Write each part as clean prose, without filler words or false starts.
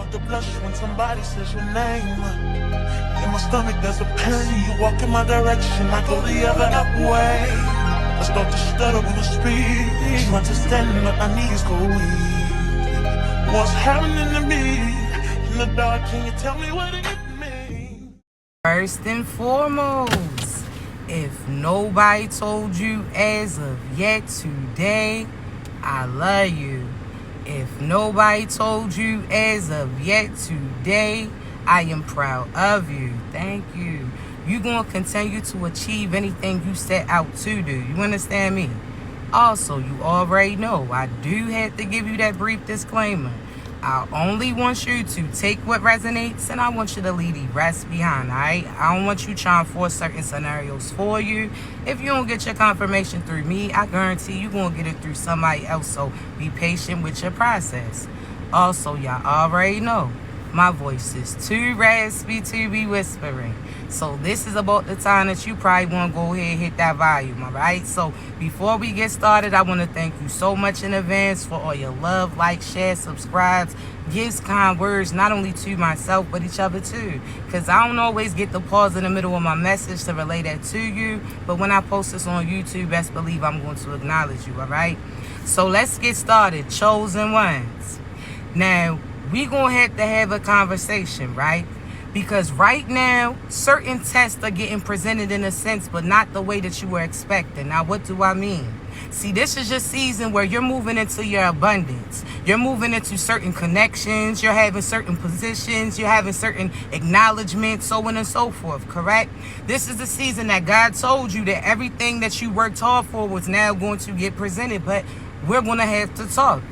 start to blush when somebody says your name. In my stomach there's a pain. You walk in my direction, I go the other way. I start to stutter when I speak. Understanding that my knees go weak. What's happening to me? In the dark, can you tell me what it means? First and foremost, if nobody told you as of yet today, I love you. If nobody told you as of yet today, I am proud of you. Thank you. You're going to continue to achieve anything you set out to do. You understand me? Also, you already know I do have to give you that brief disclaimer. I only want you to take what resonates and I want you to leave the rest behind, alright? I don't want you trying to force certain scenarios for you. If you don't get your confirmation through me, I guarantee you're going to get it through somebody else, so be patient with your process. Also, y'all already know my voice is too raspy to be whispering. So this is about the time that you probably want to go ahead and hit that volume, all right? So before we get started, I want to thank you so much in advance for all your love, like, share, subscribes, gives, kind words, not only to myself, but each other too. Because I don't always get the pause in the middle of my message to relay that to you. But when I post this on YouTube, best believe I'm going to acknowledge you, all right? So let's get started, chosen ones. Now, we going to have a conversation, right? Because right now, certain tests are getting presented in a sense, but not the way that you were expecting. Now, what do I mean? See, this is your season where you're moving into your abundance. You're moving into certain connections. You're having certain positions. You're having certain acknowledgments, so on and so forth, correct? This is the season that God told you that everything that you worked hard for was now going to get presented, but we're going to have to talk.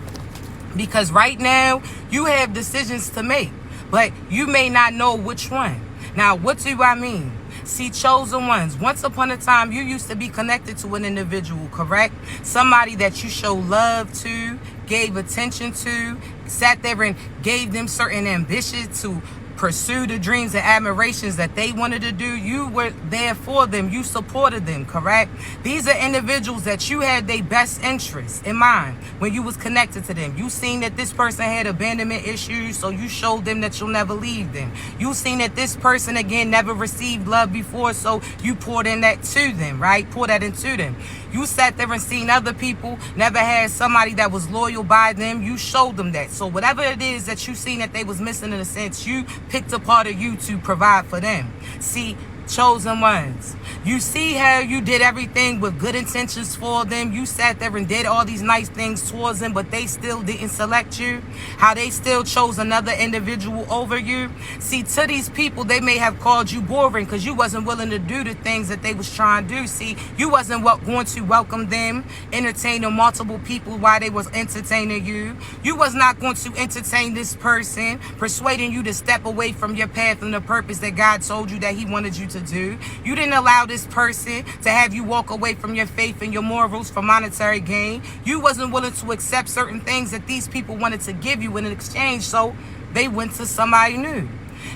Because right now, you have decisions to make, but you may not know which one. Now, what do I mean? See, chosen ones, once upon a time, you used to be connected to an individual, correct? Somebody that you show love to, gave attention to, sat there and gave them certain ambitions to pursue the dreams and admirations that they wanted to do. You were there for them. You supported them, correct? These are individuals that you had their best interests in mind when you was connected to them. You seen that this person had abandonment issues, so you showed them that you'll never leave them. You seen that this person, again, never received love before, so you poured in that to them, right? Pour that into them. You sat there and seen other people never had somebody that was loyal by them. You showed them that. So whatever it is that you seen that they was missing in a sense, you picked a part of you to provide for them. See, chosen ones, you see how you did everything with good intentions for them. You sat there and did all these nice things towards them, but they still didn't select you. How they still chose another individual over you. See, to these people, they may have called you boring because you wasn't willing to do the things that they was trying to do. See, you wasn't going to welcome them, entertaining multiple people while they was entertaining you. You was not going to entertain this person, persuading you to step away from your path and the purpose that God told you that he wanted you to do. You didn't allow this person to have you walk away from your faith and your morals for monetary gain. You wasn't willing to accept certain things that these people wanted to give you in exchange, so they went to somebody new.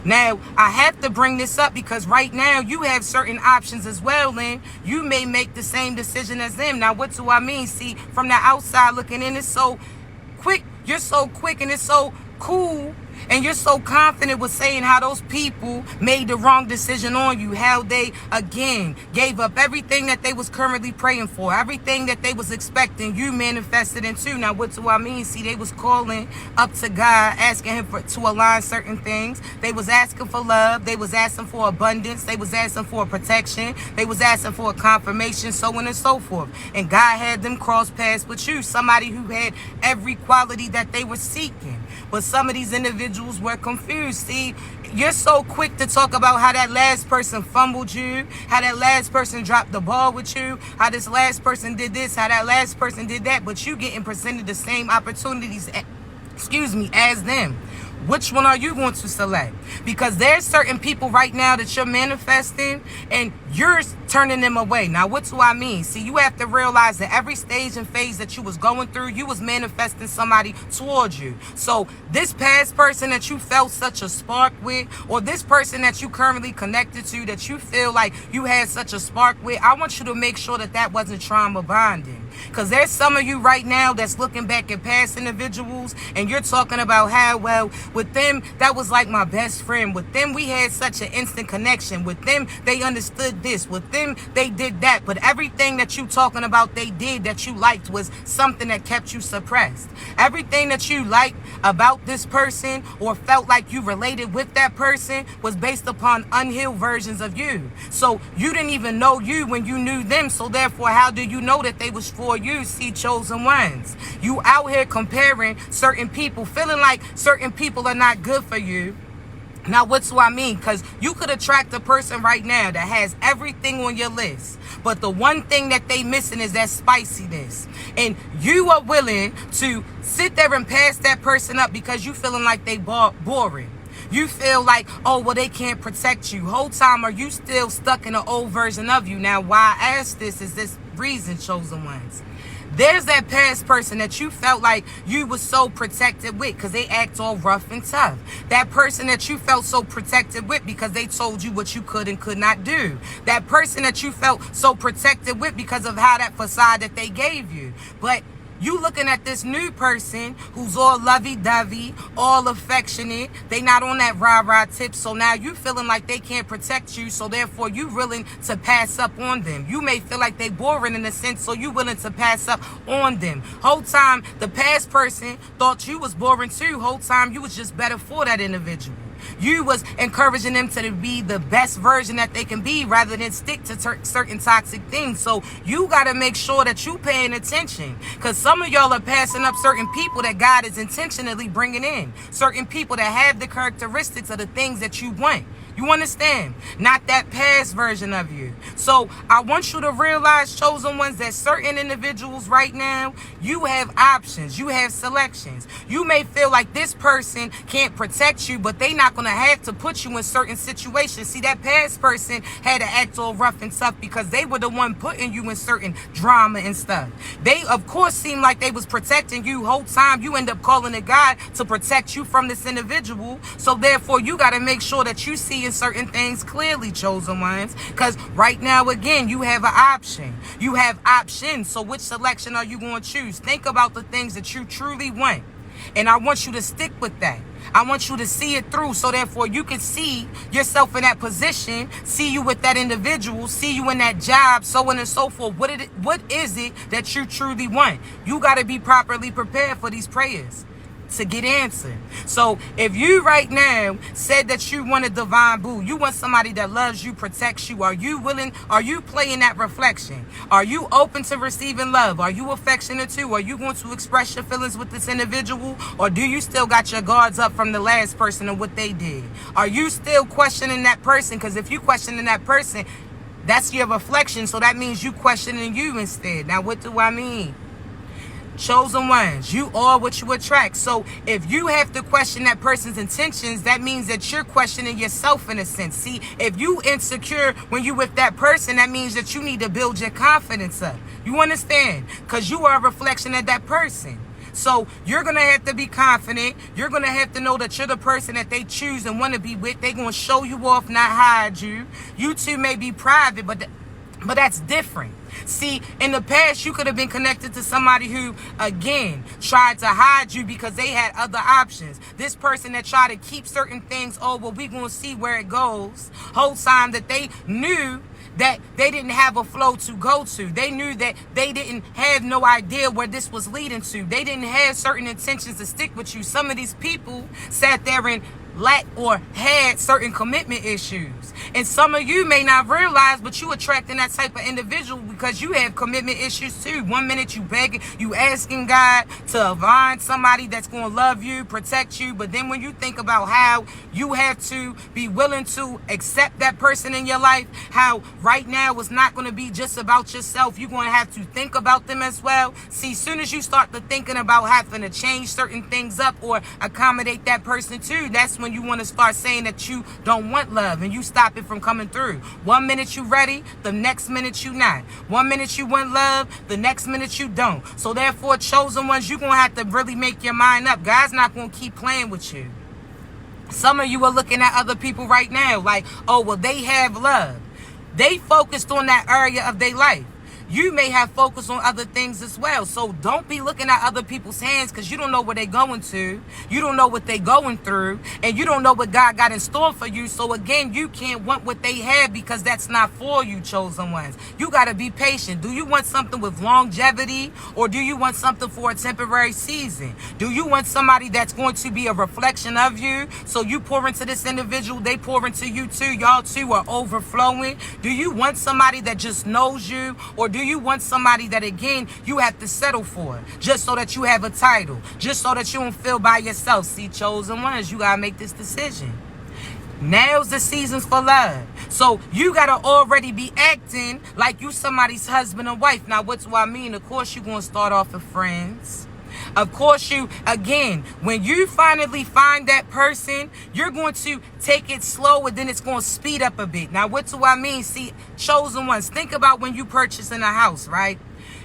Now, I have to bring this up because right now you have certain options as well, and you may make the same decision as them. Now, what do I mean? See, from the outside looking in, it's so quick. You're so quick and it's so cool. And you're so confident with saying how those people made the wrong decision on you. How they, again, gave up everything that they was currently praying for. Everything that they was expecting, you manifested into. Now, what do I mean? See, they was calling up to God, asking him to align certain things. They was asking for love. They was asking for abundance. They was asking for protection. They was asking for a confirmation, so on and so forth. And God had them cross paths with you. Somebody who had every quality that they were seeking. But some of these individuals were confused. See, you're so quick to talk about how that last person fumbled you, how that last person dropped the ball with you, how this last person did this, how that last person did that, but you getting presented the same opportunities, as them. Which one are you going to select? Because there's certain people right now that you're manifesting and you're turning them away. Now, what do I mean? See, you have to realize that every stage and phase that you was going through, you was manifesting somebody towards you. So this past person that you felt such a spark with, or this person that you currently connected to that you feel like you had such a spark with, I want you to make sure that that wasn't trauma bonding. Because there's some of you right now that's looking back at past individuals and you're talking about how, well, with them, that was like my best friend. With them, we had such an instant connection. With them, they understood this. With them, they did that. But everything that you talking about they did that you liked was something that kept you suppressed. Everything that you liked about this person or felt like you related with that person was based upon unhealed versions of you. So you didn't even know you when you knew them. So therefore, how do you know that they was for you? See, chosen ones. You out here comparing certain people, feeling like certain people are not good for you. Now, what do I mean? Because you could attract a person right now that has everything on your list. But the one thing that they missing is that spiciness. And you are willing to sit there and pass that person up because you feeling like they boring. You feel like, oh, well, they can't protect you. Whole time, are you still stuck in the old version of you? Now, why I ask this is this reason, chosen ones. There's that past person that you felt like you was so protected with because they act all rough and tough. That person that you felt so protected with because they told you what you could and could not do. That person that you felt so protected with because of how that facade that they gave you. But you looking at this new person who's all lovey-dovey, all affectionate. They not on that rah-rah tip. So now you feeling like they can't protect you. So therefore, you willing to pass up on them. You may feel like they boring in a sense. So you willing to pass up on them. Whole time, the past person thought you was boring too. Whole time, you was just better for that individual. You was encouraging them to be the best version that they can be rather than stick to certain toxic things. So you got to make sure that you paying attention because some of y'all are passing up certain people that God is intentionally bringing in. Certain people that have the characteristics of the things that you want. You understand? Not that past version of you. So I want you to realize, chosen ones, that certain individuals right now, you have options. You have selections. You may feel like this person can't protect you, but they not going to have to put you in certain situations. See, that past person had to act all rough and tough because they were the one putting you in certain drama and stuff. They, of course, seemed like they was protecting you whole time. You end up calling a God to protect you from this individual. So therefore, you got to make sure that you see in certain things clearly, chosen ones, because right now, again, you have an option. You have options. So which selection are you going to choose? Think about the things that you truly want. And I want you to stick with that. I want you to see it through so therefore you can see yourself in that position, see you with that individual, see you in that job, so on and so forth. What is it that you truly want? You got to be properly prepared for these prayers to get answered. So if you right now said that you want a divine boo, you want somebody that loves you, protects you, are you willing, are you playing that reflection? Are you open to receiving love? Are you affectionate too? Are you going to express your feelings with this individual? Or do you still got your guards up from the last person and what they did? Are you still questioning that person? Because if you questioning that person, that's your reflection. So that means you questioning you instead. Now, what do I mean? Chosen ones, you are what you attract. So if you have to question that person's intentions, that means that you're questioning yourself in a sense. See, if you insecure when you with that person, that means that you need to build your confidence up. You understand? Because you are a reflection of that person. So you're going to have to be confident. You're going to have to know that you're the person that they choose and want to be with. They're going to show you off, not hide you. You two may be private, but that's different. See, in the past, you could have been connected to somebody who, again, tried to hide you because they had other options. This person that tried to keep certain things, oh, well, we're going to see where it goes. Whole time that they knew that they didn't have a flow to go to. They knew that they didn't have no idea where this was leading to. They didn't have certain intentions to stick with you. Some of these people sat there and lacked or had certain commitment issues. And some of you may not realize, but you attracting that type of individual because you have commitment issues too. 1 minute you begging, you asking God to find somebody that's going to love you, protect you. But then when you think about how you have to be willing to accept that person in your life, how right now it's not going to be just about yourself. You're going to have to think about them as well. See, as soon as you start to thinking about having to change certain things up or accommodate that person too, that's when you want to start saying that you don't want love and you stopping it from coming through. 1 minute you ready, the next minute you not. 1 minute you want love, the next minute you don't. So therefore, chosen ones, you're going to have to really make your mind up. God's not going to keep playing with you. Some of you are looking at other people right now like, oh, well, they have love. They focused on that area of their life. You may have focused on other things as well. So don't be looking at other people's hands, because you don't know where they're going to. You don't know what they're going through. And you don't know what God got in store for you. So again, you can't want what they have, because that's not for you, chosen ones. You got to be patient. Do you want something with longevity, or do you want something for a temporary season? Do you want somebody that's going to be a reflection of you? So you pour into this individual, they pour into you too. Y'all two are overflowing. Do you want somebody that just knows you, or do you want somebody that, again, you have to settle for just so that you have a title, just so that you don't feel by yourself? See, chosen ones, you got to make this decision. Now's the seasons for love. So you got to already be acting like you somebody's husband or wife. Now, what do I mean? Of course, you're going to start off as friends. Of course, you, again, when you finally find that person, you're going to take it slow, and then it's going to speed up a bit. Now, what do I mean? See, chosen ones, think about when you purchasing a house, right?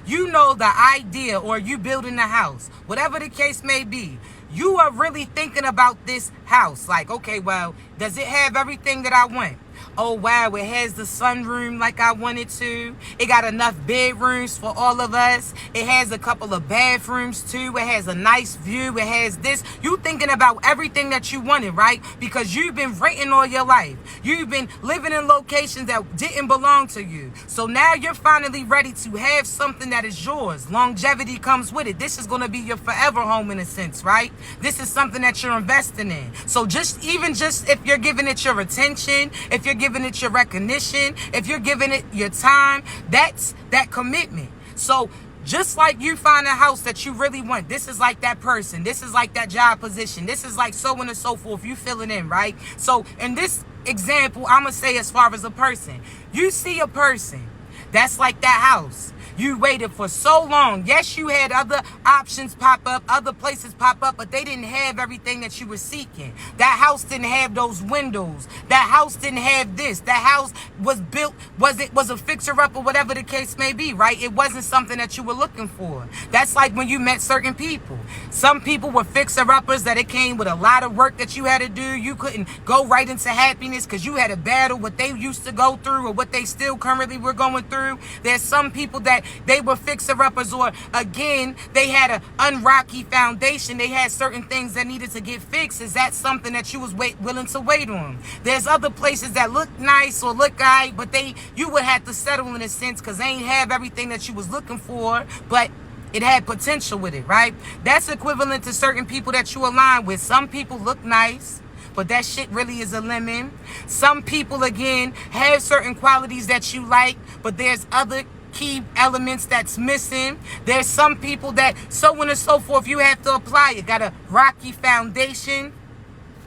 You know the idea, or you building a house, whatever the case may be. You are really thinking about this house. Like, okay, well, does it have everything that I want? Oh, wow, it has the sunroom like I wanted to. It got enough bedrooms for all of us. It has a couple of bathrooms, too. It has a nice view. It has this. You thinking about everything that you wanted, right? Because you've been renting all your life. You've been living in locations that didn't belong to you. So now you're finally ready to have something that is yours. Longevity comes with it. This is going to be your forever home in a sense, right? This is something that you're investing in. So just if you're giving it your attention, if you're giving it your recognition, if you're giving it your time, that's that commitment. So just like you find a house that you really want, this is like that person, this is like that job position, this is like so on and so forth, you fill it in, right? So in this example, I'm gonna say, as far as a person, you see a person that's like that house. You waited for so long. Yes, you had other options pop up, other places pop up, but they didn't have everything that you were seeking. That house didn't have those windows. That house didn't have this. That house was built, was a fixer-up or whatever the case may be, right? It wasn't something that you were looking for. That's like when you met certain people. Some people were fixer-uppers that it came with a lot of work that you had to do. You couldn't go right into happiness because you had to battle what they used to go through or what they still currently were going through. There's some people that they were fixer-uppers, or again, they had an unrocky foundation. They had certain things that needed to get fixed. Is that something that you was willing to wait on? There's other places that look nice or look right, but you would have to settle in a sense because they ain't have everything that you was looking for, but it had potential with it, right? That's equivalent to certain people that you align with. Some people look nice, but that shit really is a lemon. Some people, again, have certain qualities that you like, but there's other key elements that's missing. There's some people that so on and so forth, you have to apply. You got a rocky foundation,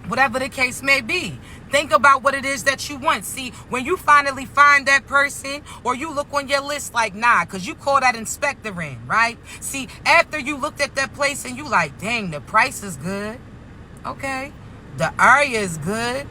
whatever the case may be. Think about what it is that you want. See, when you finally find that person, or you look on your list like, nah, because you call that inspector in, right? See, after you looked at that place and you like, dang, the price is good. Okay. The area is good.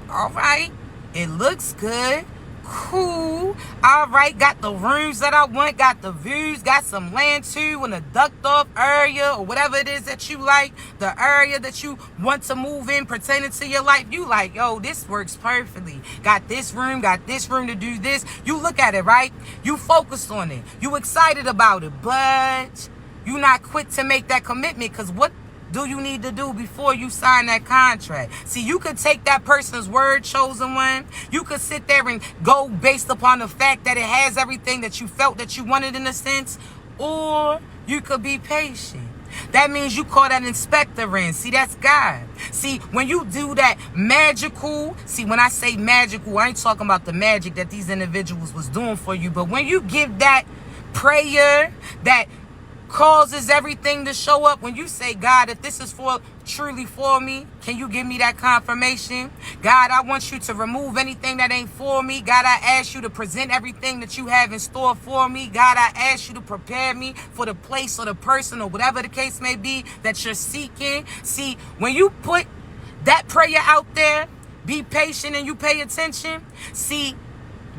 All right. It looks good. Cool. All right, got the rooms that I want, got the views, got some land too in a ducked off area or whatever it is that you like, the area that you want to move in pertaining to your life. You like, yo, this works perfectly. Got this room to do this. You look at it, right? You focus on it. You excited about it, but you not quick to make that commitment, because what do you need to do before you sign that contract? See, you could take that person's word, chosen one. You could sit there and go based upon the fact that it has everything that you felt that you wanted in a sense, or you could be patient. That means you call that inspector in. See, that's God. See, when you do that magical, see, when I say magical, I ain't talking about the magic that these individuals was doing for you, but when you give that prayer that causes everything to show up, when you say, God, if this is truly for me, can you give me that confirmation? God, I want you to remove anything that ain't for me. God, I ask you to present everything that you have in store for me. God, I ask you to prepare me for the place or the person or whatever the case may be that you're seeking. See, when you put that prayer out there, be patient and you pay attention, see,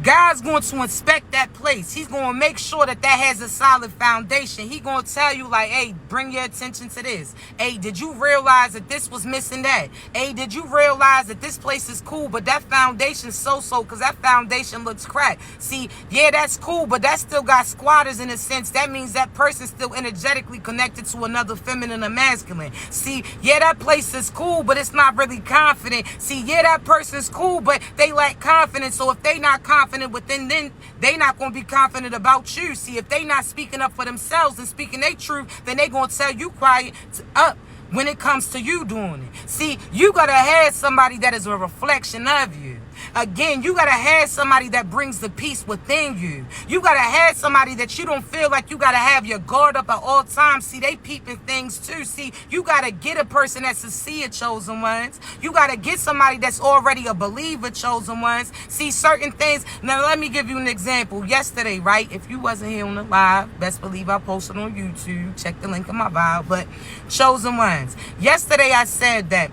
God's going to inspect that place. He's going to make sure that has a solid foundation. He's going to tell you like, hey, bring your attention to this. Hey, did you realize that this was missing that? Hey, did you realize that this place is cool, but that foundation's so-so because that foundation looks cracked. See, yeah, that's cool, but that still got squatters in a sense. That means that person's still energetically connected to another feminine or masculine. See, yeah, that place is cool, but it's not really confident. See, yeah, that person's cool, but they lack confidence. So if they not confident within, then they not going to be confident about you. See, if they not speaking up for themselves and speaking their truth, then they going to tell you quiet up when it comes to you doing it. See, you got to have somebody that is a reflection of you. Again, you got to have somebody that brings the peace within you. You got to have somebody that you don't feel like you got to have your guard up at all times. See, they peeping things too. See, you got to get a person that's a seer, chosen ones. You got to get somebody that's already a believer, chosen ones. See, certain things. Now, let me give you an example. Yesterday, right? If you wasn't here on the live, best believe I posted on YouTube. Check the link in my bio. But chosen ones. Yesterday, I said that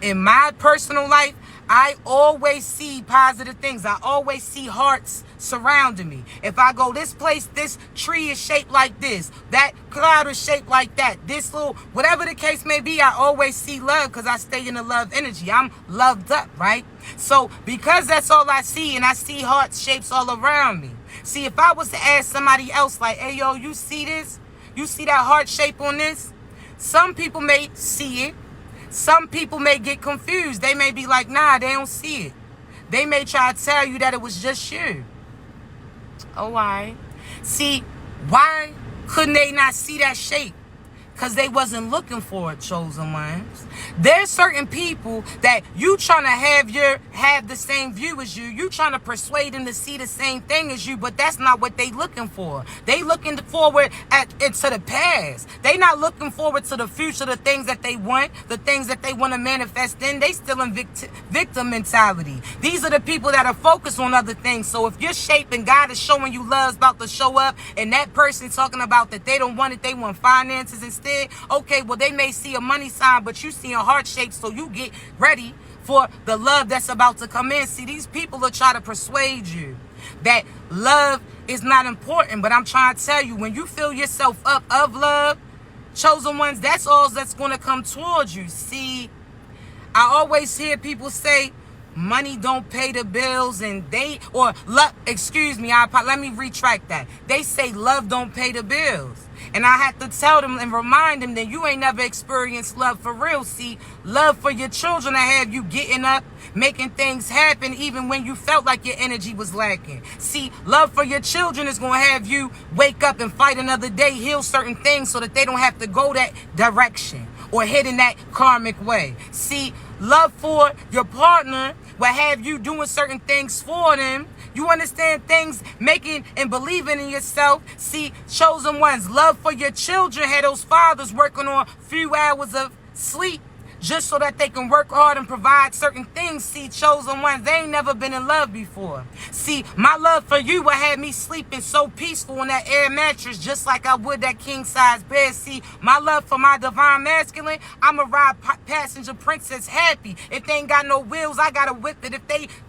in my personal life, I always see positive things. I always see hearts surrounding me. If I go this place, this tree is shaped like this. That cloud is shaped like that. This little, whatever the case may be, I always see love because I stay in the love energy. I'm loved up, right? So because that's all I see, and I see heart shapes all around me. See, if I was to ask somebody else like, hey, yo, you see this? You see that heart shape on this? Some people may see it. Some people may get confused. They may be like, nah, they don't see it. They may try to tell you that it was just you. Oh, why? See, why couldn't they not see that shape? Because they wasn't looking for it, chosen ones. There's certain people that you trying to have the same view as you. You trying to persuade them to see the same thing as you, but that's not what they looking for. They looking forward into the past. They not looking forward to the future, the things that they want, the things that they want to manifest in. They still in victim mentality. These are the people that are focused on other things. So if you're shaping, God is showing you love's about to show up, and that person talking about that they don't want it, they want finances instead. Okay, well, they may see a money sign, but you see a heart shape, so you get ready for the love that's about to come in. See, these people are trying to persuade you that love is not important, but I'm trying to tell you, when you fill yourself up of love, chosen ones, that's all that's going to come towards you. See, I always hear people say, money don't pay the bills, and let me retract that. They say love don't pay the bills. And I have to tell them and remind them that you ain't never experienced love for real. See, love for your children to have you getting up, making things happen even when you felt like your energy was lacking. See, love for your children is going to have you wake up and fight another day, heal certain things so that they don't have to go that direction or head in that karmic way. See, love for your partner will have you doing certain things for them. You understand things, making and believing in yourself. See, chosen ones, love for your children had those fathers working on few hours of sleep just so that they can work hard and provide certain things. See, chosen ones, they ain't never been in love before. See, my love for you will have me sleeping so peaceful on that air mattress just like I would that king-size bed. See, my love for my divine masculine, I'm a ride passenger princess happy. If they ain't got no wheels, I gotta whip it. If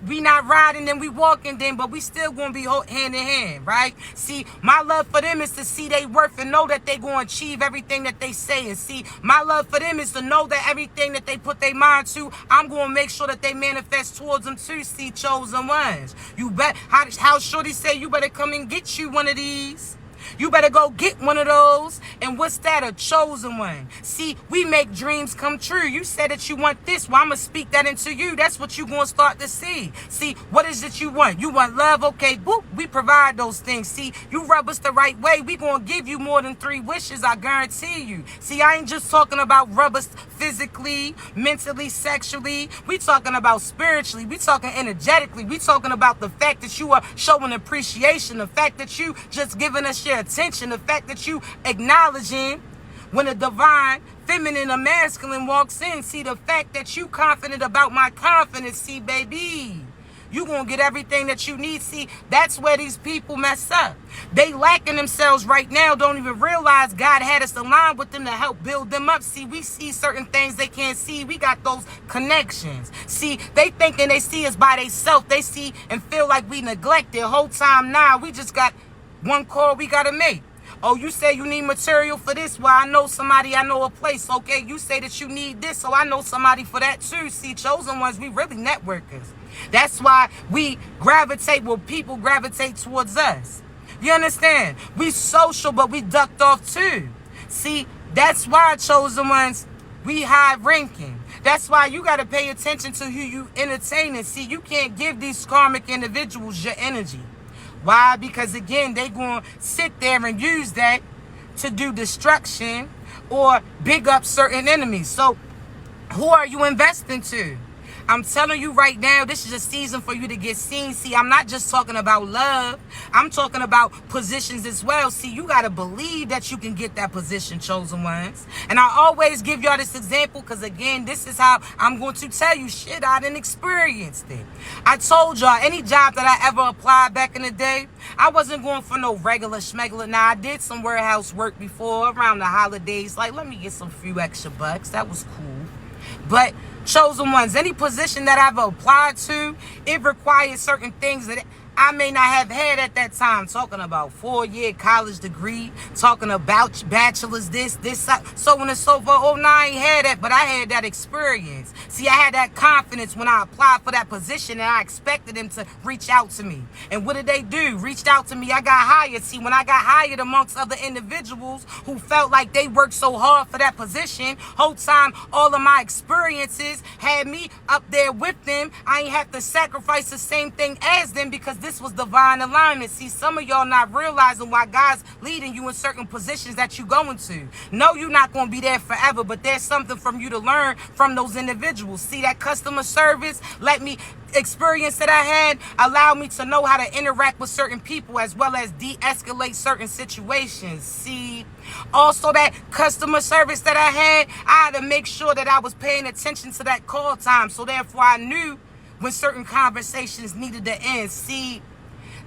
we not riding, then we walking then, but we still gonna be hand in hand, right? See, my love for them is to see they worth and know that they gonna achieve everything that they say. And see, my love for them is to know that everything that they put their mind to, I'm going to make sure that they manifest towards them too. See, chosen ones, you bet. How Shorty say, you better come and get you one of these. You better go get one of those. And what's that? A chosen one. See, we make dreams come true. You said that you want this. Well, I'm going to speak that into you. That's what you're going to start to see. See, what is it you want? You want love? Okay, boop. We provide those things. See, you rub us the right way. We going to give you more than 3 wishes. I guarantee you. See, I ain't just talking about rub us physically, mentally, sexually. We talking about spiritually. We talking energetically. We talking about the fact that you are showing appreciation. The fact that you just giving us your attention, the fact that you acknowledging when a divine feminine or masculine walks in. See, the fact that you confident about my confidence. See, baby, You gonna get everything that you need. See, that's where these people mess up. They lacking themselves right now, don't even realize God had us aligned with them to help build them up. See, we see certain things they can't see. We got those connections. See, they thinking they see us by themselves. They see and feel like we neglected. Whole time now, we just got one call we gotta make. Oh, you say you need material for this? Well, I know somebody, I know a place. Okay, you say that you need this, so I know somebody for that too. See, chosen ones, we really networkers. That's why we gravitate, well, people gravitate towards us. You understand? We social, but we ducked off too. See, that's why chosen ones, we high ranking. That's why you got to pay attention to who you entertaining. See, you can't give these karmic individuals your energy. Why? Because again, they going to sit there and use that to do destruction or big up certain enemies. So who are you investing to? I'm telling you right now, this is a season for you to get seen. See, I'm not just talking about love. I'm talking about positions as well. See, you got to believe that you can get that position, chosen ones. And I always give y'all this example because, again, this is how I'm going to tell you shit. I didn't experience it. I told y'all, any job that I ever applied back in the day, I wasn't going for no regular schmegular. Now, I did some warehouse work before around the holidays. Like, let me get some few extra bucks. That was cool. But chosen ones, any position that I've applied to, it requires certain things that I may not have had at that time. Talking about 4-year college degree, talking about bachelor's, this, so on and so forth. Oh, no, I ain't had that, but I had that experience. See, I had that confidence when I applied for that position, and I expected them to reach out to me. And what did they do? Reached out to me. I got hired. See, when I got hired amongst other individuals who felt like they worked so hard for that position, whole time, all of my experiences had me up there with them. I ain't have to sacrifice the same thing as them because this was divine alignment. See, some of y'all not realizing why God's leading you in certain positions that you going to. No, you're not going to be there forever, but there's something from you to learn from those individuals. See, that customer service, experience that I had allowed me to know how to interact with certain people as well as de-escalate certain situations. See, also that customer service that I had to make sure that I was paying attention to that call time. So therefore I knew when certain conversations needed to end. See,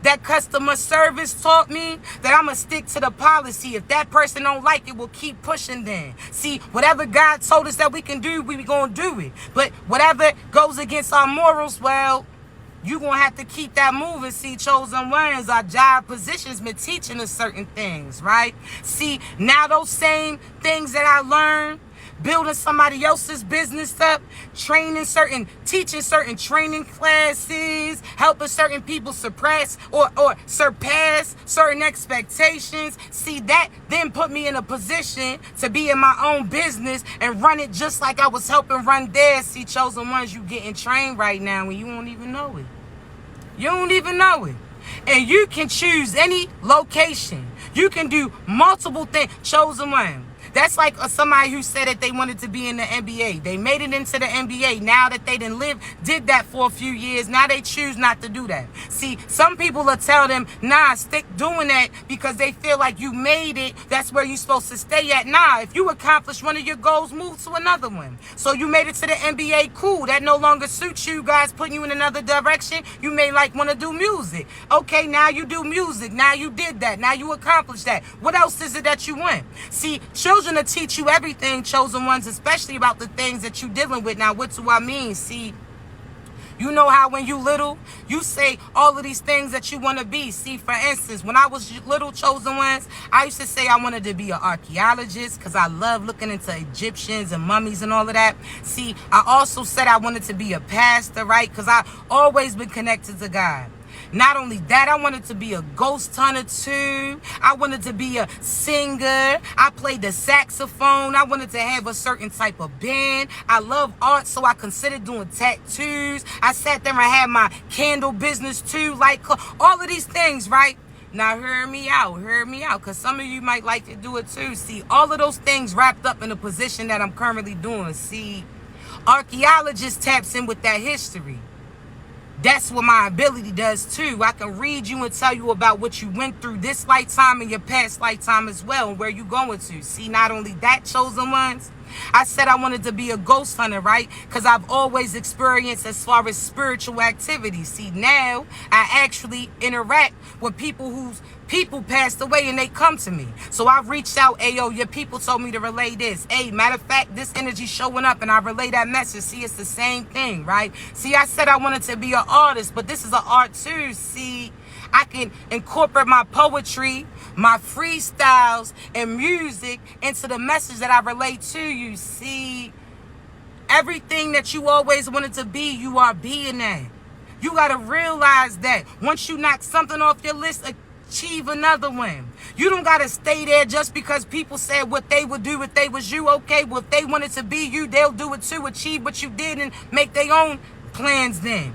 that customer service taught me that I'm going to stick to the policy. If that person don't like it, we'll keep pushing them. See, whatever God told us that we can do, we going to do it. But whatever goes against our morals, well, you're going to have to keep that moving. See, chosen ones, our job positions been teaching us certain things, right? See, now those same things that I learned, building somebody else's business up, teaching certain training classes, helping certain people surpass certain expectations. See, that then put me in a position to be in my own business and run it just like I was helping run theirs. See, chosen ones, you getting trained right now and you won't even know it. You don't even know it. And you can choose any location. You can do multiple things. Chosen one. That's like somebody who said that they wanted to be in the NBA. They made it into the NBA. Now that they did that for a few years, now they choose not to do that. See, some people will tell them, nah, stick doing that because they feel like you made it. That's where you're supposed to stay at. Nah, if you accomplish one of your goals, move to another one. So you made it to the NBA, cool. That no longer suits you guys, putting you in another direction. You may want to do music. Okay, now you do music. Now you did that. Now you accomplished that. What else is it that you want? See, children to teach you everything, chosen ones, especially about the things that you're dealing with. Now, what do I mean? See, you know how when you little, you say all of these things that you want to be. See, for instance, when I was little, chosen ones, I used to say I wanted to be an archaeologist because I love looking into Egyptians and mummies and all of that. See, I also said I wanted to be a pastor, right? Because I always been connected to God. Not only that, I wanted to be a ghost hunter too. I wanted to be a singer. I played the saxophone. I wanted to have a certain type of band. I love art, so I considered doing tattoos. I sat there and had my candle business too. Like all of these things, right? Now, hear me out, because some of you might like to do it too. See, all of those things wrapped up in the position that I'm currently doing. See, archaeologist taps in with that history. That's what my ability does too. I can read you and tell you about what you went through this lifetime and your past lifetime as well, and where you going to. See, not only that, chosen ones, I said I wanted to be a ghost hunter, right? Because I've always experienced as far as spiritual activity. See, now I actually interact with people whose people passed away and they come to me. So I've reached out, hey, yo, your people told me to relay this. Hey, matter of fact, this energy showing up, and I relay that message. See, it's the same thing, right? See, I said I wanted to be an artist, but this is an art too. See, I can incorporate my poetry, my freestyles, and music into the message that I relate to you. See, everything that you always wanted to be, you are being that. You got to realize that once you knock something off your list, achieve another one. You don't got to stay there just because people said what they would do if they was you. Okay, well, if they wanted to be you, they'll do it too. Achieve what you did and make their own plans then.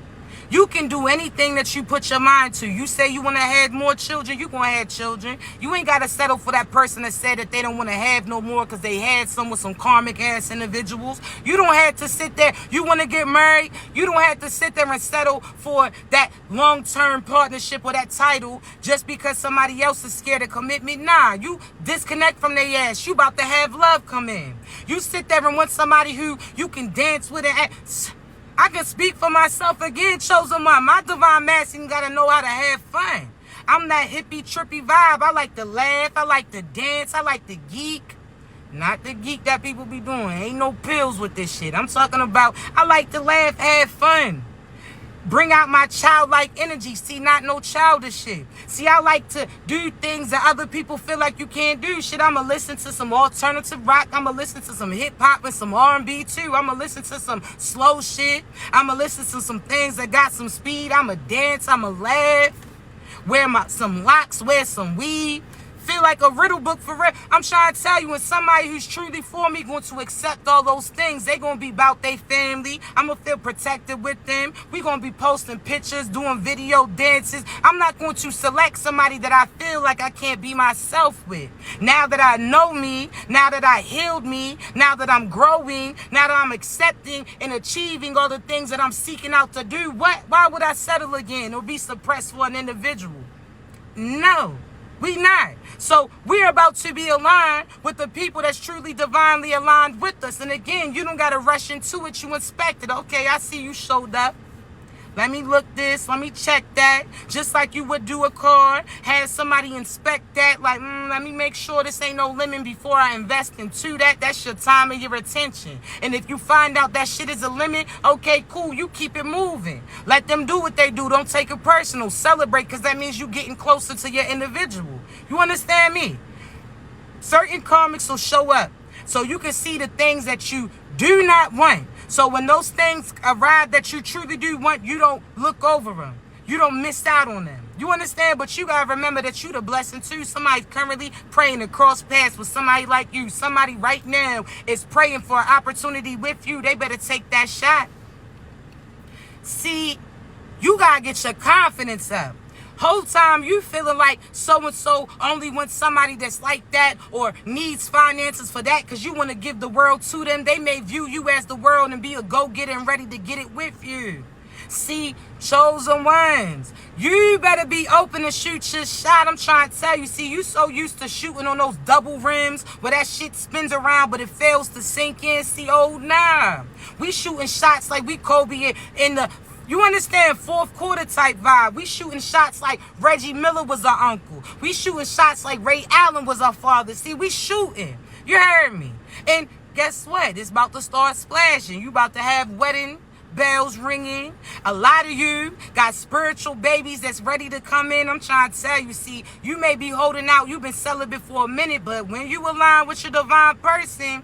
You can do anything that you put your mind to. You say you want to have more children, you going to have children. You ain't got to settle for that person that said that they don't want to have no more because they had some with some karmic ass individuals. You don't have to sit there. You want to get married. You don't have to sit there and settle for that long-term partnership or that title just because somebody else is scared of commitment. Nah, you disconnect from their ass. You about to have love come in. You sit there and want somebody who you can dance with and act. I can speak for myself again, chosen one. My divine masculine got to know how to have fun. I'm that hippie, trippy vibe. I like to laugh. I like to dance. I like to geek. Not the geek that people be doing. Ain't no pills with this shit. I'm talking about I like to laugh, have fun. Bring out my childlike energy. See, not no childish shit. See, I like to do things that other people feel like you can't do. Shit, I'ma listen to some alternative rock. I'ma listen to some hip-hop and some R&B too. I'ma listen to some slow shit. I'ma listen to some things that got some speed. I'ma dance. I'ma laugh. Wear some locks. Wear some weed. Feel like a riddle book for real. I'm trying to tell you, when somebody who's truly for me going to accept all those things, they going to be about their family. I'm going to feel protected with them. We going to be posting pictures, doing video dances. I'm not going to select somebody that I feel like I can't be myself with. Now that I know me, now that I healed me, now that I'm growing, now that I'm accepting and achieving all the things that I'm seeking out to do, why would I settle again or be suppressed for an individual? No. We not. So we're about to be aligned with the people that's truly divinely aligned with us. And again, you don't got to rush into it. You inspect it. Okay, I see you showed up. Let me look this. Let me check that. Just like you would do a car. Have somebody inspect that. Like, let me make sure this ain't no lemon before I invest into that. That's your time and your attention. And if you find out that shit is a lemon, okay, cool. You keep it moving. Let them do what they do. Don't take it personal. Celebrate, because that means you getting closer to your individual. You understand me? Certain karmics will show up so you can see the things that you do not want. So when those things arrive that you truly do want, you don't look over them. You don't miss out on them. You understand? But you got to remember that you the blessing too. Somebody currently praying to cross paths with somebody like you. Somebody right now is praying for an opportunity with you. They better take that shot. See, you got to get your confidence up. Whole time you feeling like so-and-so only wants somebody that's like that or needs finances for that because you want to give the world to them. They may view you as the world and be a go-getter and ready to get it with you. See, chosen ones, you better be open to shoot your shot. I'm trying to tell you. See, you so used to shooting on those double rims where that shit spins around but it fails to sink in. See, oh, nah. We shooting shots like we Kobe in the... You understand? Fourth quarter type vibe. We shooting shots like Reggie Miller was our uncle. We shooting shots like Ray Allen was our father. See, we shooting. You heard me. And guess what? It's about to start splashing. You about to have wedding bells ringing. A lot of you got spiritual babies that's ready to come in. I'm trying to tell you, see, you may be holding out. You've been celibate for a minute, but when you align with your divine person,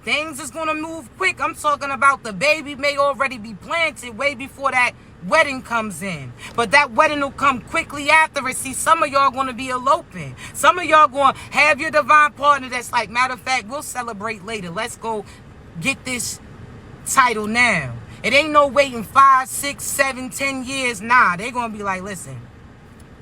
things is going to move quick. I'm talking about the baby may already be planted way before that wedding comes in. But that wedding will come quickly after it. See, some of y'all going to be eloping. Some of y'all going to have your divine partner that's like, matter of fact, we'll celebrate later. Let's go get this title now. It ain't no waiting 5, 6, 7, 10 years. Nah, they're going to be like, listen,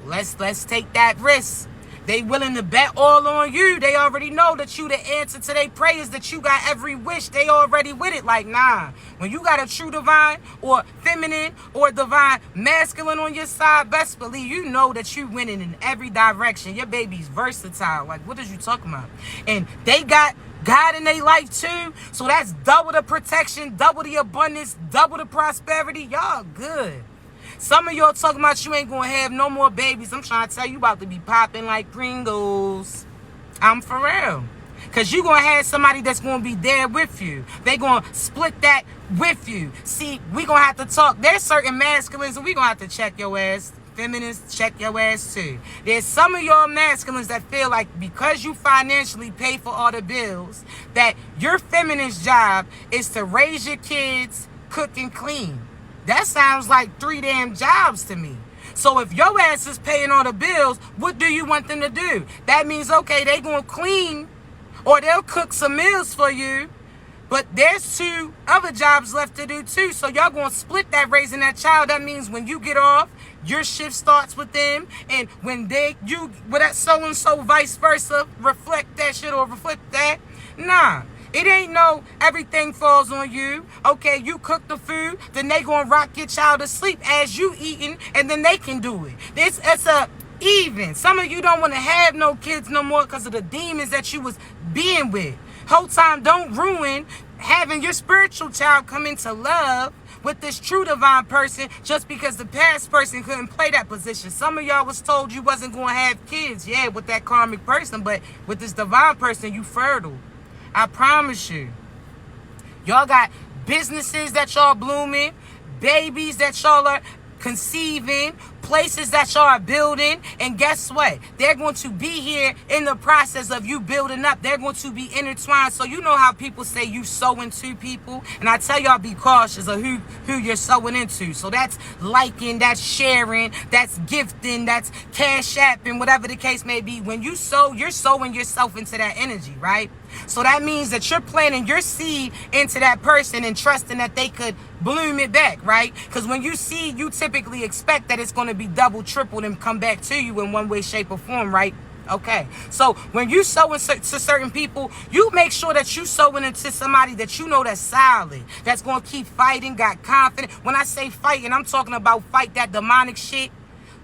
let's take that risk. They willing to bet all on you. They already know that you the answer to their prayers, that you got every wish. They already with it. Like, nah. When you got a true divine or feminine or divine masculine on your side, best believe you know that you winning in every direction. Your baby's versatile. Like, what is you talking about? And they got God in their life too. So that's double the protection, double the abundance, double the prosperity. Y'all good. Some of y'all talking about you ain't gonna have no more babies. I'm trying to tell you about to be popping like Pringles. I'm for real. Because you going to have somebody that's going to be there with you. They going to split that with you. See, we going to have to talk. There's certain masculines and we going to have to check your ass. Feminists, check your ass too. There's some of y'all masculines that feel like because you financially pay for all the bills, that your feminine's job is to raise your kids, cook and clean. That sounds like 3 damn jobs to me. So if your ass is paying all the bills, what do you want them to do? That means, okay, they going to clean or they'll cook some meals for you, but there's 2 other jobs left to do too. So y'all going to split that raising that child. That means when you get off, your shift starts with them. And when with that so-and-so vice versa, reflect that shit or reflect that. Nah. It ain't no everything falls on you. Okay, you cook the food, then they gonna rock your child to sleep as you eating, and then they can do it. It's a even. Some of you don't want to have no kids no more because of the demons that you was being with. Whole time, don't ruin having your spiritual child come into love with this true divine person just because the past person couldn't play that position. Some of y'all was told you wasn't going to have kids, yeah, with that karmic person, but with this divine person, you fertile. I promise you. Y'all got businesses that y'all blooming, babies that y'all are conceiving, places that y'all are building, and guess what? They're going to be here in the process of you building up. They're going to be intertwined. So you know how people say you sow into people, and I tell y'all be cautious of who you're sowing into. So that's liking, that's sharing, that's gifting, that's cash apping, whatever the case may be. When you sow, you're sowing yourself into that energy, right? So that means that you're planting your seed into that person and trusting that they could bloom it back, right? Because when you seed, you typically expect that it's going to be double, tripled, and come back to you in one way, shape, or form, right? Okay, so when you sow into certain people, you make sure that you sowing into somebody that you know that's solid, that's going to keep fighting, got confidence. When I say fighting, I'm talking about fight that demonic shit.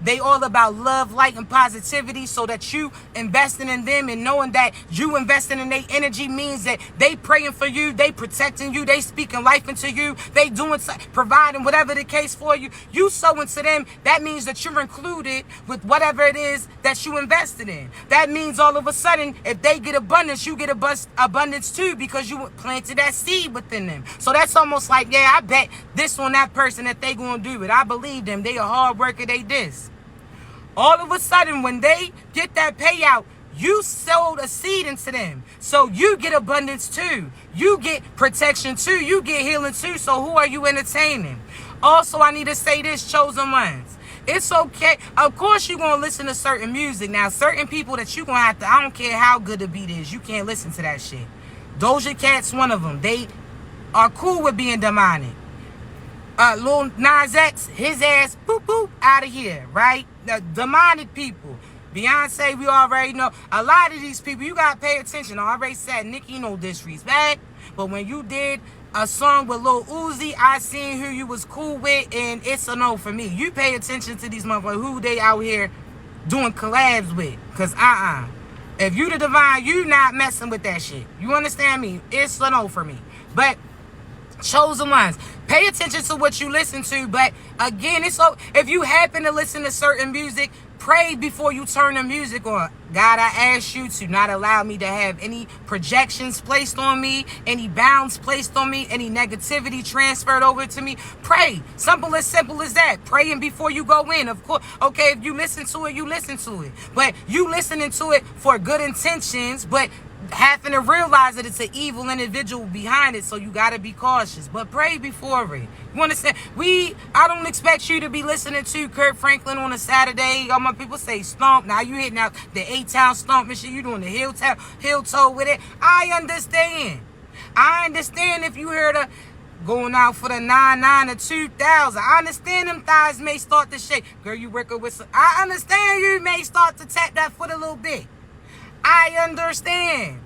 They all about love, light, and positivity, so that you investing in them and knowing that you investing in their energy means that they praying for you, they protecting you, they speaking life into you, they doing, providing whatever the case for you. You sow into them, that means that you're included with whatever it is that you invested in. That means all of a sudden, if they get abundance, you get abundance too, because you planted that seed within them. So that's almost like, yeah, I bet this on that person that they gonna do it. I believe them. They a hard worker, they this. All of a sudden, when they get that payout, you sowed a seed into them. So you get abundance too. You get protection too. You get healing too. So who are you entertaining? Also, I need to say this, chosen ones. It's okay. Of course, you're going to listen to certain music. Now, certain people that you're going to have to, I don't care how good the beat is, you can't listen to that shit. Doja Cat's one of them. They are cool with being demonic. Lil Nas X, his ass, boop, boop, out of here, right? The demonic people. Beyonce, we already know. A lot of these people, you got to pay attention. I already said, Nicki, no disrespect. But when you did a song with Lil Uzi, I seen who you was cool with, and it's a no for me. You pay attention to these motherfuckers, who they out here doing collabs with. Because, if you the divine, you not messing with that shit. You understand me? It's a no for me. But chosen ones, pay attention to what you listen to. But again, it's so if you happen to listen to certain music, pray before you turn the music on. God, I ask you to not allow me to have any projections placed on me, any bounds placed on me, any negativity transferred over to me. Pray. Simple as that. Praying before you go in. Of course, okay, if you listen to it, you listen to it. But you listening to it for good intentions, but having to realize that it's an evil individual behind it, so you got to be cautious. But pray before it. You understand? I don't expect you to be listening to Kirk Franklin on a Saturday. All my people say stomp. Now you hitting out the 8-town stomp and shit. You doing the heel toe with it. I understand. If you heard a going out for the 99 or 2000. I understand them thighs may start to shake. Girl, you working with some. I understand you may start to tap that foot a little bit. I understand.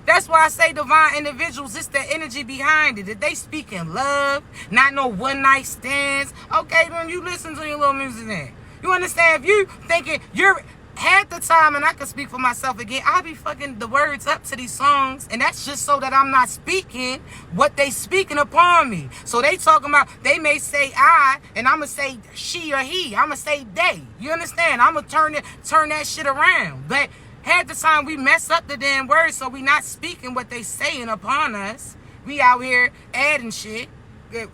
That's why I say divine individuals, it's the energy behind it. If they speak in love, not no one night stands, okay, then you listen to your little music then. You understand? If you thinking half the time, and I can speak for myself again, I be fucking the words up to these songs, and that's just so that I'm not speaking what they speaking upon me. So they talking about, they may say I, and I'm gonna say she or he. I'm gonna say they. You understand? I'm gonna turn that shit around. But half the time we mess up the damn words, so we not speaking what they saying upon us. We out here adding shit.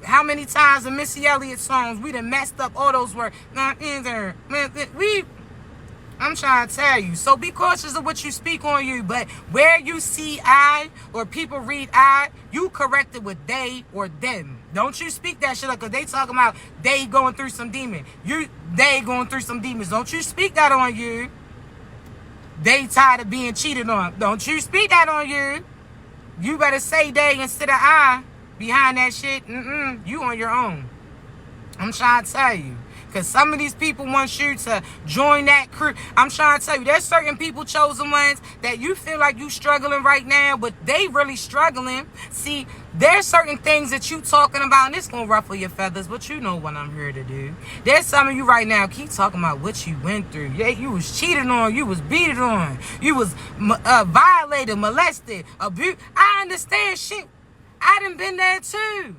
How many times in Missy Elliott songs we done messed up all those words? I'm trying to tell you. So be cautious of what you speak on you. But where you see I or people read I, you correct it with they or them. Don't you speak that shit up, because they talking about they going through some demon. They going through some demons. Don't you speak that on you. They tired of being cheated on. Don't you speak that on you. You better say they instead of I behind that shit. You on your own. I'm trying to tell you. Because some of these people want you to join that crew. I'm trying to tell you, there's certain people, chosen ones, that you feel like you struggling right now, but they really struggling. See, there's certain things that you talking about, and it's going to ruffle your feathers, but you know what I'm here to do. There's some of you right now keep talking about what you went through. Yeah, you was cheated on, you was beaten on, you was violated, molested, abused. I understand shit. I done been there too.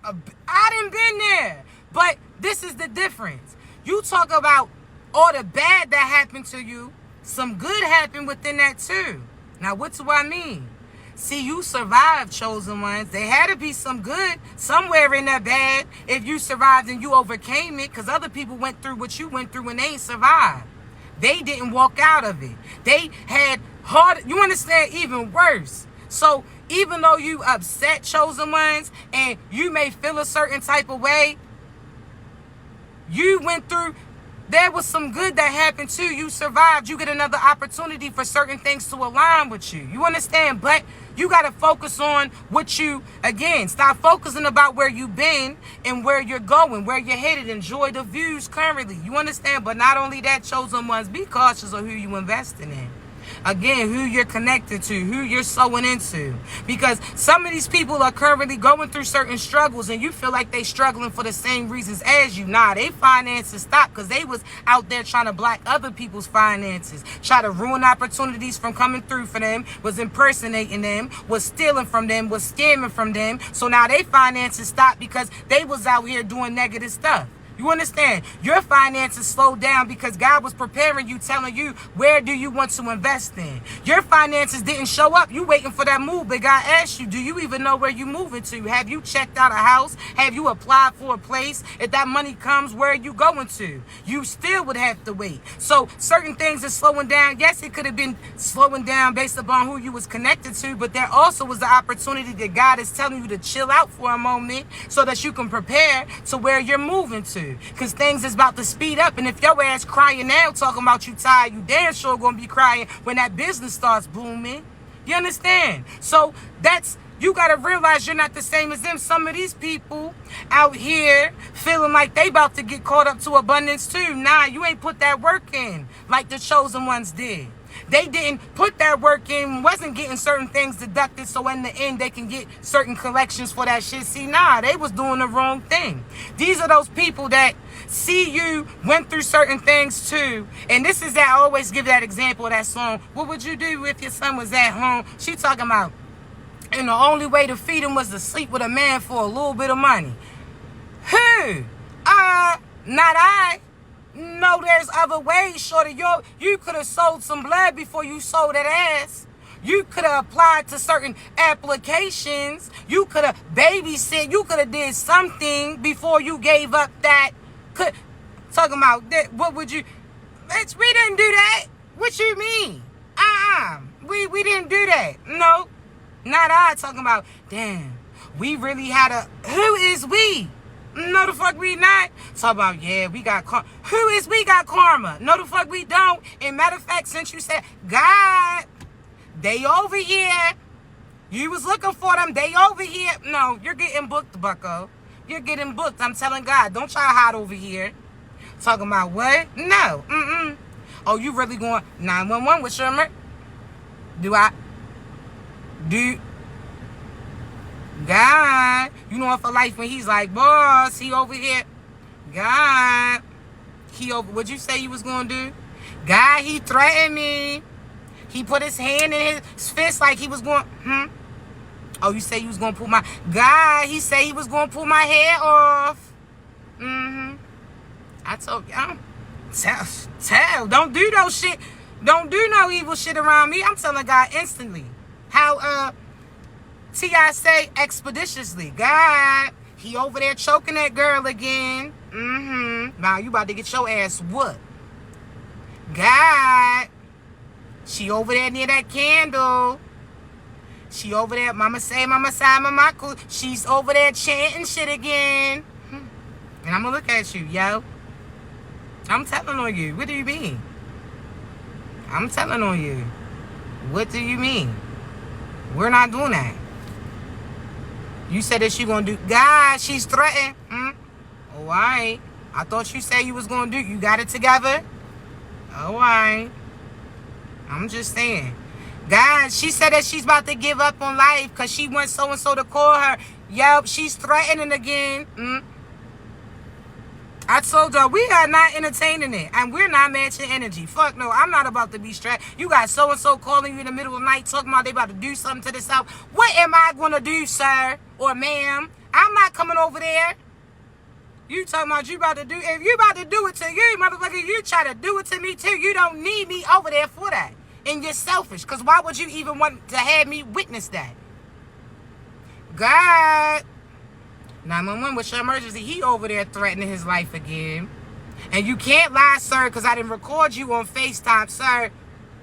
I done been there. But this is the difference. You talk about all the bad that happened to you. Some good happened within that too. Now, what do I mean? See, you survived, chosen ones. There had to be some good somewhere in that bad if you survived and you overcame it, because other people went through what you went through and they ain't survived. They didn't walk out of it. They had hard, you understand, even worse. So even though you upset, chosen ones, and you may feel a certain type of way, you went through, there was some good that happened too. You survived. You get another opportunity for certain things to align with you. You understand? But you got to focus on what you, again, stop focusing about where you've been and where you're going, where you're headed. Enjoy the views currently. You understand? But not only that, chosen ones, be cautious of who you investing in. Again, who you're connected to, who you're sewing into. Because some of these people are currently going through certain struggles and you feel like they struggling for the same reasons as you. Nah, they finances stopped because they was out there trying to block other people's finances, try to ruin opportunities from coming through for them, was impersonating them, was stealing from them, was scamming from them. So now they finances stopped because they was out here doing negative stuff. You understand? Your finances slowed down because God was preparing you, telling you, where do you want to invest in? Your finances didn't show up. You waiting for that move, but God asked you, do you even know where you moving to? Have you checked out a house? Have you applied for a place? If that money comes, where are you going to? You still would have to wait. So certain things are slowing down. Yes, it could have been slowing down based upon who you was connected to, but there also was the opportunity that God is telling you to chill out for a moment so that you can prepare to where you're moving to. Because things is about to speed up. And if your ass crying now, talking about you tired, you damn sure gonna be crying when that business starts booming. You understand? So that's, you gotta realize you're not the same as them. Some of these people out here feeling like they about to get caught up to abundance too. Nah, you ain't put that work in like the chosen ones did. They didn't put that work in, wasn't getting certain things deducted so in the end they can get certain collections for that shit. See, nah, they was doing the wrong thing. These are those people that see you went through certain things too. And this is that, I always give that example of that song. What would you do if your son was at home? She talking about, and the only way to feed him was to sleep with a man for a little bit of money. Who? Not I. No, there's other ways, shorty. You could have sold some blood before you sold that ass. You could have applied to certain applications. You could have babysit. You could have did something before you gave up that. Talking about that, what would you? Bitch, we didn't do that. What you mean? We didn't do that. No, not I. Talking about, damn, we really had a. Who is we? No, the fuck we not. Talk about, yeah, we got karma. Who is we got karma? No, the fuck we don't. And matter of fact, since you said, God, they over here. You was looking for them. They over here. No, you're getting booked, bucko. You're getting booked. I'm telling God, don't try to hide over here. Talking about what? No. Oh, you really going 911 with Shermer? God, you know, for life when he's like, boss, he over here. God, he over. What'd you say you was gonna do? Guy, he threatened me. He put his hand in his fist like he was going, Oh, you say you was going to pull my... Guy, he said he was going to pull my hair off. I told you, tell. Don't do no shit. Don't do no evil shit around me. I'm telling God instantly. How, T.I. say expeditiously. God, he over there choking that girl again. Now you about to get your ass whooped. God, she over there near that candle. She over there, mama say, mama sigh, mama cool. She's over there chanting shit again. And I'm gonna look at you, yo. I'm telling on you. What do you mean? I'm telling on you. What do you mean? We're not doing that. You said that she gonna do. God, she's threatened. All right. I thought you said you was gonna do. You got it together? All right. I'm just saying. God, she said that she's about to give up on life because she wants so-and-so to call her. Yup, she's threatening again. I told her, we are not entertaining it. And we're not matching energy. Fuck no, I'm not about to be stressed. You got so-and-so calling you in the middle of the night talking about they about to do something to this house. What am I going to do, sir? Or ma'am? I'm not coming over there. You talking about you about to do... If you about to do it to you, motherfucker, you try to do it to me too. You don't need me over there for that. And you're selfish. Because why would you even want to have me witness that? God... 911, what's your emergency? He over there threatening his life again. And you can't lie, sir, because I didn't record you on FaceTime, sir.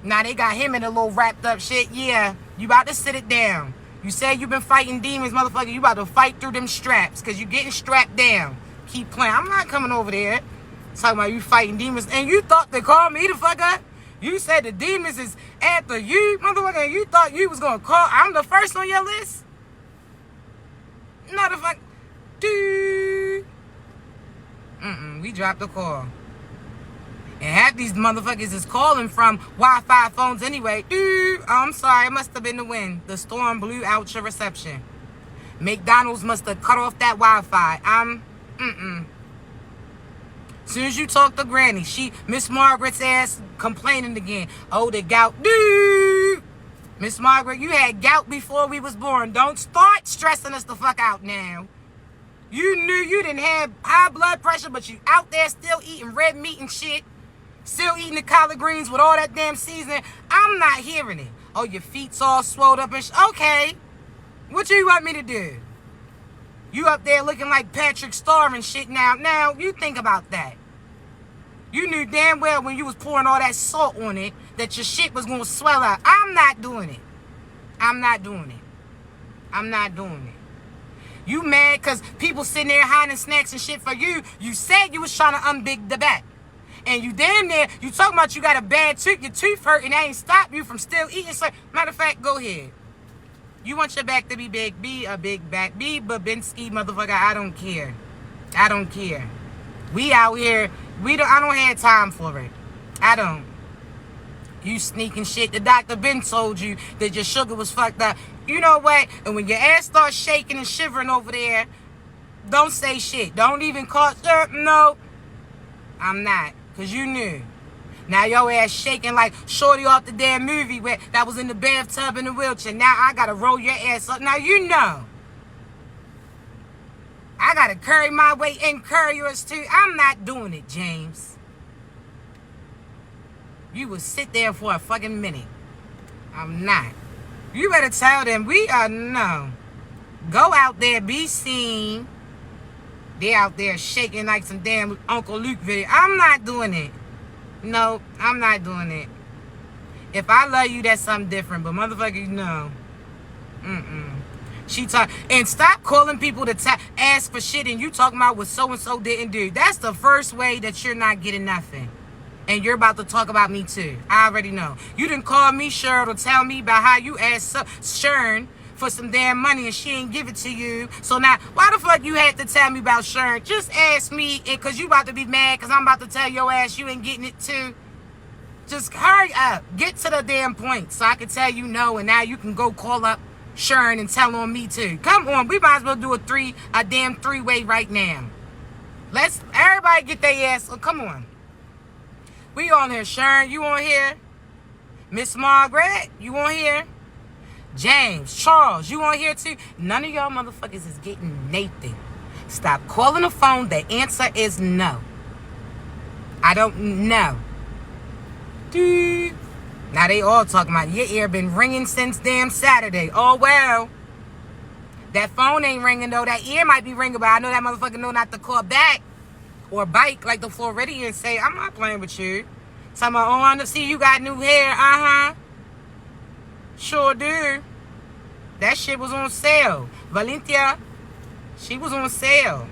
Now they got him in a little wrapped up shit. Yeah, you about to sit it down. You said you been fighting demons, motherfucker. You about to fight through them straps because you getting strapped down. Keep playing. I'm not coming over there talking about you fighting demons. And you thought they called me the fuck up? You said the demons is after you, motherfucker. And you thought you was going to call. I'm the first on your list? No, the fuck. Dude. We dropped the call. And half these motherfuckers is calling from Wi-Fi phones anyway. Dude. Oh, I'm sorry. It must have been the wind. The storm blew out your reception. McDonald's must have cut off that Wi-Fi. Soon as you talk to Granny, Miss Margaret's ass complaining again. Oh, the gout. Dude. Miss Margaret, you had gout before we was born. Don't start stressing us the fuck out now. You knew you didn't have high blood pressure, but you out there still eating red meat and shit. Still eating the collard greens with all that damn seasoning. I'm not hearing it. Oh, your feet's all swelled up and okay. What you want me to do? You up there looking like Patrick Star and shit now. Now, you think about that. You knew damn well when you was pouring all that salt on it that your shit was going to swell out. I'm not doing it. I'm not doing it. I'm not doing it. You mad because people sitting there hiding snacks and shit for you. You said you was trying to unbig the back. And you damn there, you talking about you got a bad tooth, your tooth hurt, and that ain't stop you from still eating. So, matter of fact, go ahead. You want your back to be big, be a big back. Be Babinski, motherfucker, I don't care. I don't care. We out here, I don't have time for it. I don't. You sneaking shit. The doctor been told you that your sugar was fucked up. You know what? And when your ass starts shaking and shivering over there, don't say shit. Don't even call. No, I'm not. Because you knew. Now your ass shaking like Shorty off the damn movie that was in the bathtub in the wheelchair. Now I got to roll your ass up. Now you know. I got to carry my weight and carry yours too. I'm not doing it, James. You will sit there for a fucking minute. I'm not. You better tell them we are no. Go out there, be seen. They out there shaking like some damn Uncle Luke video. I'm not doing it. No, I'm not doing it. If I love you, that's something different. But motherfucker, no. She talk and stop calling people to ask for shit and you talking about what so-and-so didn't do. That's the first way that you're not getting nothing. And you're about to talk about me too. I already know. You didn't call me, Cheryl, to tell me about how you asked Sharon for some damn money and she ain't give it to you. So now, why the fuck you had to tell me about Sharon? Just ask me because you about to be mad because I'm about to tell your ass you ain't getting it too. Just hurry up. Get to the damn point so I can tell you no and now you can go call up Sharon and tell on me too. Come on. We might as well do a damn three-way right now. Let's everybody get their ass. Oh, come on. We on here. Sharon, you on here? Miss Margaret, you on here? James, Charles, you on here too? None of y'all motherfuckers is getting Nathan. Stop calling the phone. The answer is no. I don't know. Dude. Now they all talking about your ear been ringing since damn Saturday. Oh, well. That phone ain't ringing, though. That ear might be ringing, but I know that motherfucker know not to call back or bike like the Floridians say. I'm not playing with you. Talking about, oh, I want to see you got new hair. Uh-huh. Sure do. That shit was on sale. Valentia, she was on sale.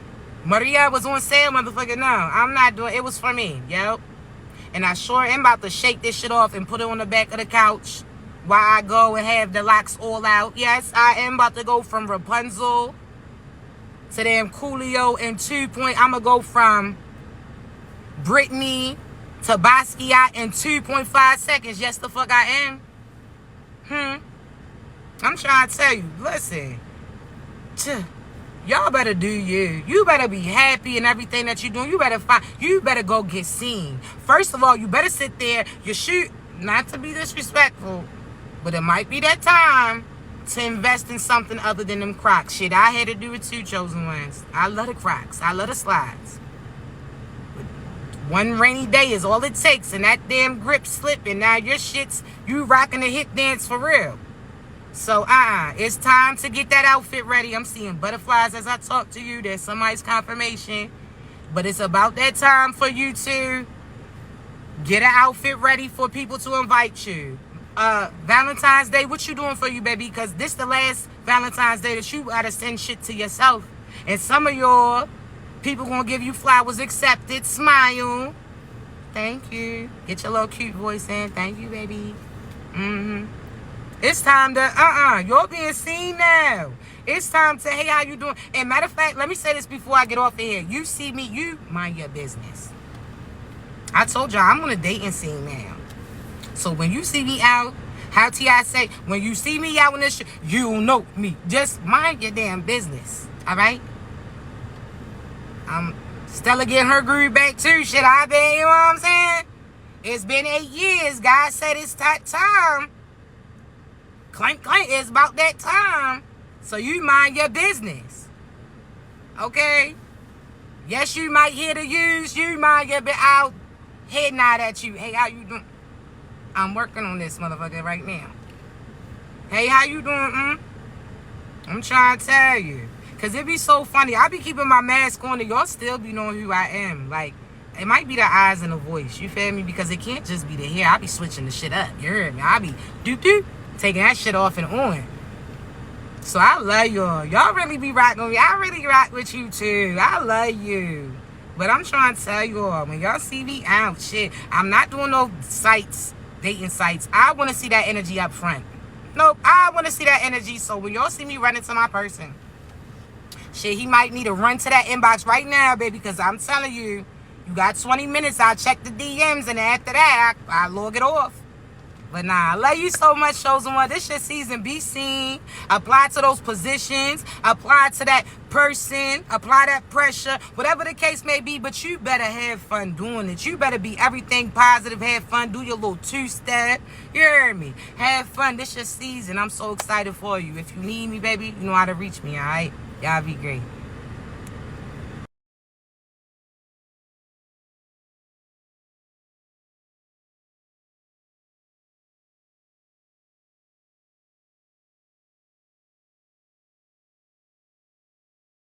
Maria was on sale, motherfucker. No, I'm not doing it. It was for me. Yep. And I sure am about to shake this shit off and put it on the back of the couch while I go and have the locks all out. Yes, I am about to go from Rapunzel to damn Coolio and 2 point. I'm going to go from Britney to Basquiat in 2.5 seconds. Yes, the fuck I am. I'm trying to tell you. Listen. Y'all better do you. You better be happy in everything that you're doing. You better go get seen. First of all, you better sit there. You shoot, not to be disrespectful, but it might be that time to invest in something other than them Crocs. Shit, I had to do it too, chosen ones. I love the Crocs. I love the slides. But one rainy day is all it takes, and that damn grip slipping. Now your shit's, you rocking the hip dance for real. So, it's time to get that outfit ready. I'm seeing butterflies as I talk to you. There's somebody's confirmation. But it's about that time for you to get an outfit ready for people to invite you. Valentine's Day, what you doing for you, baby? Because this the last Valentine's Day that you gotta send shit to yourself. And some of your people gonna give you flowers accepted. Smile. Thank you. Get your little cute voice in. Thank you, baby. It's time to, you're being seen now. It's time to, hey, how you doing? And matter of fact, let me say this before I get off of here. You see me, you mind your business. I told y'all I'm on a dating scene now. So when you see me out, how T.I. say, when you see me out in this shit, you know me. Just mind your damn business, all right? Stella getting her groove back too. Shit, I bet, you know what I'm saying? It's been 8 years. God said it's time. Clank, clank, it's about that time. So you mind your business. Okay? Yes, you might hear the use. You mind your business. I'll head nod at you. Hey, how you doing? I'm working on this motherfucker right now. Hey, how you doing? I'm trying to tell you. Because it be so funny. I be keeping my mask on and y'all still be knowing who I am. Like, it might be the eyes and the voice. You feel me? Because it can't just be the hair. I be switching the shit up. You heard me? I be doop taking that shit off and on. So I love y'all. Y'all really be rocking with me. I really rock with you too. I love you. But I'm trying to tell y'all, when y'all see me out, shit, I'm not doing no sites, dating sites. I want to see that energy up front. Nope, I want to see that energy. So when y'all see me running to my person, shit, he might need to run to that inbox right now, baby, because I'm telling you, you got 20 minutes. I'll check the DMs, and after that, I log it off. But nah, I love you so much, chosen one. This your season. Be seen. Apply to those positions. Apply to that person. Apply that pressure. Whatever the case may be. But you better have fun doing it. You better be everything positive. Have fun. Do your little two-step. You heard me? Have fun. This your season. I'm so excited for you. If you need me, baby, you know how to reach me, all right? Y'all be great.